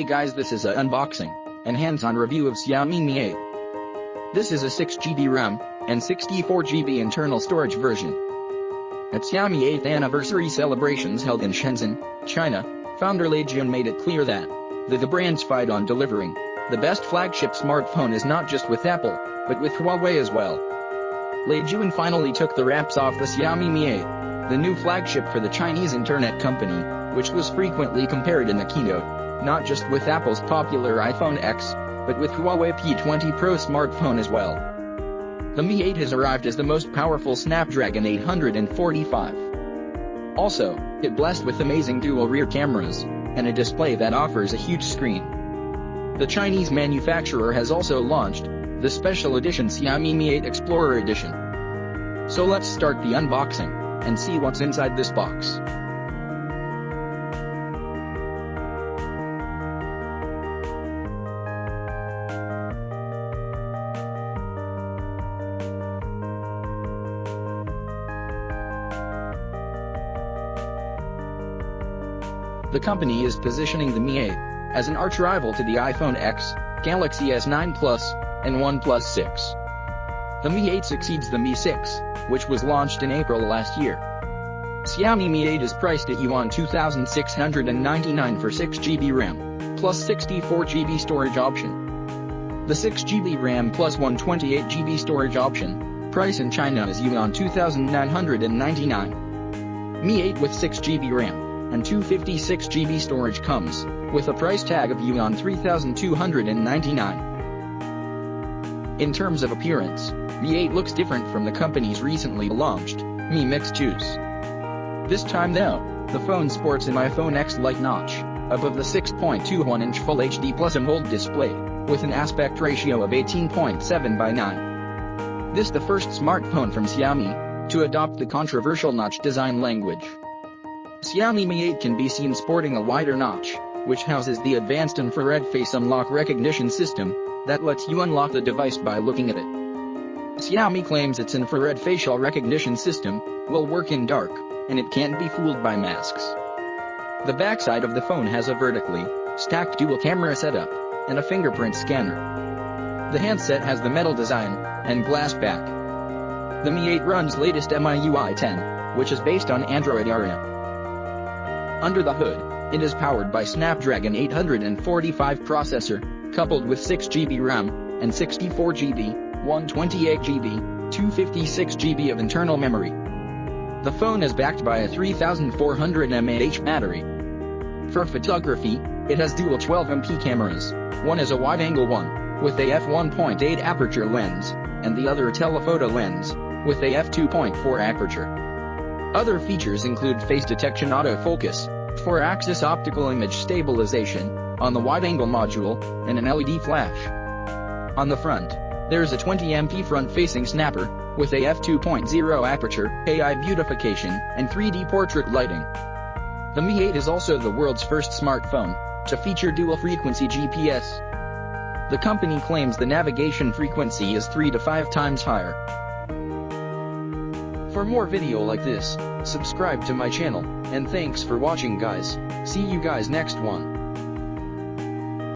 guys, this is a unboxing and hands-on review of Xiaomi Mi 8. This is a 6GB RAM and 64GB internal storage version. At Xiaomi 8th anniversary celebrations held in Shenzhen, China, founder Lei Jun made it clear that the brand's fight on delivering the best flagship smartphone is not just with Apple, but with Huawei as well. Lei Jun finally took the wraps off the Xiaomi Mi 8, the new flagship for the Chinese internet company, which was frequently compared in the keynote, not just with Apple's popular iPhone X, but with Huawei P20 Pro smartphone as well. The Mi 8 has arrived as the most powerful Snapdragon 845. Also, it blessed with amazing dual rear cameras and a display that offers a huge screen. The Chinese manufacturer has also launched the special edition Xiaomi Mi 8 Explorer Edition. So let's start the unboxing and see what's inside this box. The company is positioning the Mi 8 as an arch-rival to the iPhone X, Galaxy S9 Plus, and OnePlus 6. The Mi 8 succeeds the Mi 6, which was launched in April last year. Xiaomi Mi 8 is priced at yuan 2,699 for 6GB RAM, plus 64GB storage option. The 6GB RAM plus 128GB storage option price in China is yuan 2,999. Mi 8 with 6GB RAM and 256GB storage comes with a price tag of yuan 3,299. In terms of appearance, Mi 8 looks different from the company's recently launched Mi Mix 2s. This time though, the phone sports an iPhone X-like notch above the 6.21-inch Full HD Plus AMOLED display with an aspect ratio of 18.7:9. This the first smartphone from Xiaomi to adopt the controversial notch design language. Xiaomi Mi 8 can be seen sporting a wider notch, which houses the advanced infrared face unlock recognition system that lets you unlock the device by looking at it. Xiaomi claims its infrared facial recognition system will work in dark, and it can't be fooled by masks. The backside of the phone has a vertically stacked dual camera setup and a fingerprint scanner. The handset has the metal design and glass back. The Mi 8 runs latest MIUI 10, which is based on Android RM. Under the hood, it is powered by Snapdragon 845 processor, coupled with 6GB RAM and 64GB, 128GB, 256GB of internal memory. The phone is backed by a 3,400 mAh battery. For photography, it has dual 12MP cameras. One is a wide-angle one, with a f1.8 aperture lens, and the other a telephoto lens, with a f2.4 aperture. Other features include face detection autofocus, 4-axis optical image stabilization on the wide-angle module, and an LED flash. On the front, there is a 20MP front-facing snapper, with a f2.0 aperture, AI beautification, and 3D portrait lighting. The Mi 8 is also the world's first smartphone to feature dual-frequency GPS. The company claims the navigation frequency is 3 to 5 times higher. For more video like this, subscribe to my channel, and thanks for watching guys. See you guys next one.